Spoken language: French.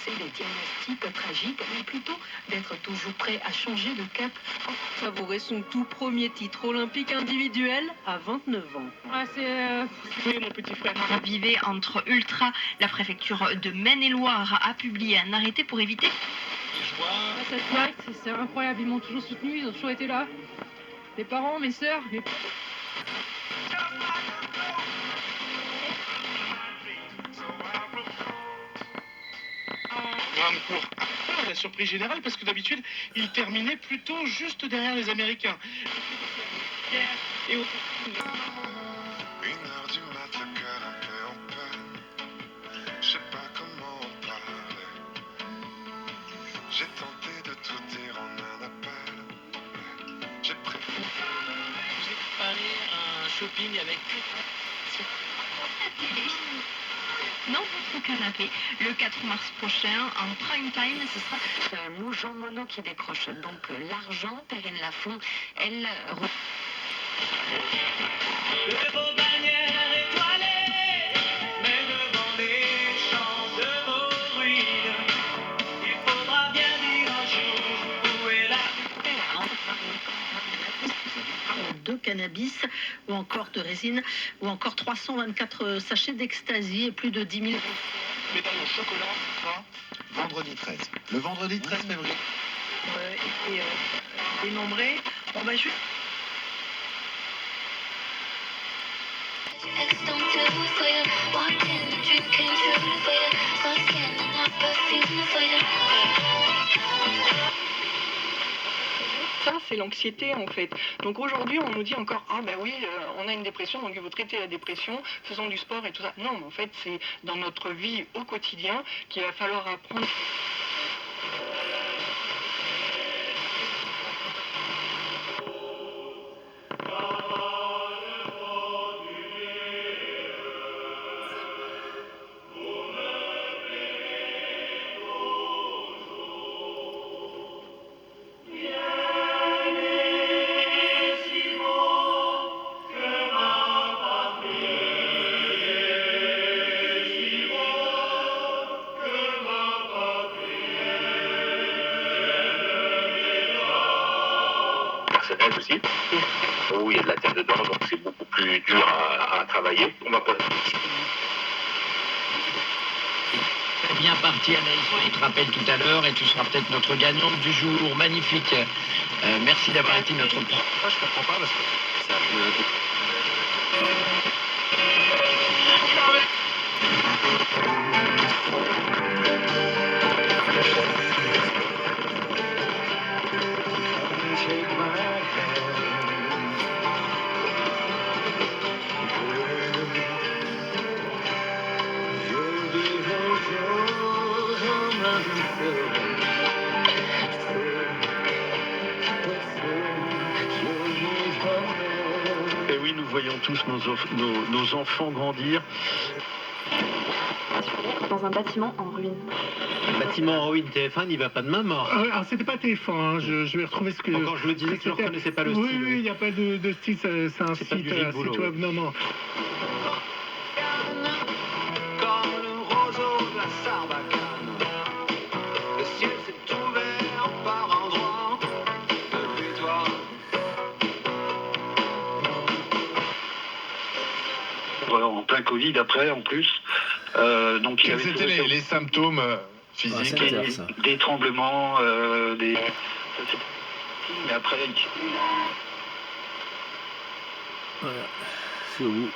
repousser les diagnostics tragiques, mais plutôt d'être toujours prêt à changer de cap. Savourer son tout premier titre olympique individuel à 29 ans. Ah, c'est mon petit frère. Vivez entre Ultra, la préfecture de Maine-et-Loire a publié un arrêté pour éviter. Cette flight, c'est incroyable, ils m'ont toujours soutenu, ils ont toujours été là. Mes parents, mes sœurs, Pour la surprise générale, parce que d'habitude, il terminait plutôt juste derrière les Américains. Et au... 1h du mat, le cœur un peu en peine. Je sais pas comment en parler. J'ai tenté de tout dire en un appel. J'ai préféré. Vous êtes allé à un shopping avec... Dans votre canapé, le 4 mars prochain, en prime time, ce sera Jean Monod qui décroche donc l'argent. Perrine Lafont, elle... De vos bannières étoilées, mais devant les champs de vos ruines, il faudra bien dire un jour où est la... De cannabis ou encore de résine ou encore 324 sachets d'ecstasy et plus de 10 000... Médaille au chocolat, Vendredi 13. Le vendredi 13 février. Et dénombré, on va juste... ça, c'est l'anxiété en fait. Donc aujourd'hui, on nous dit encore, ah ben oui, on a une dépression, donc il faut traiter la dépression, faisons du sport et tout ça. Non, mais en fait, c'est dans notre vie au quotidien qu'il va falloir apprendre. Personnel aussi, où il y a de la terre dedans, donc c'est beaucoup plus dur à travailler. On va pas... Bien parti Anaïs, on te rappelle tout à l'heure et tu seras peut-être notre gagnante du jour. Magnifique. Merci d'avoir été notre... Je comprends pas parce que ça Et oui, nous voyons tous nos enfants grandir. Dans un bâtiment en ruine. Le bâtiment en ruine TF1 n'y va pas de main mort. Alors c'était pas TF1, hein. Je vais retrouver ce que... Encore je me disais que je ne reconnaissais pas le style. Oui, il n'y a pas de style, c'est un site web, non. Comme le roseau de la Sarbacane, le ciel s'est ouvert par endroits depuis toi. En plein Covid après, en plus. Donc, Quels étaient les symptômes physiques? Des tremblements, des... Mais après... Voilà, c'est où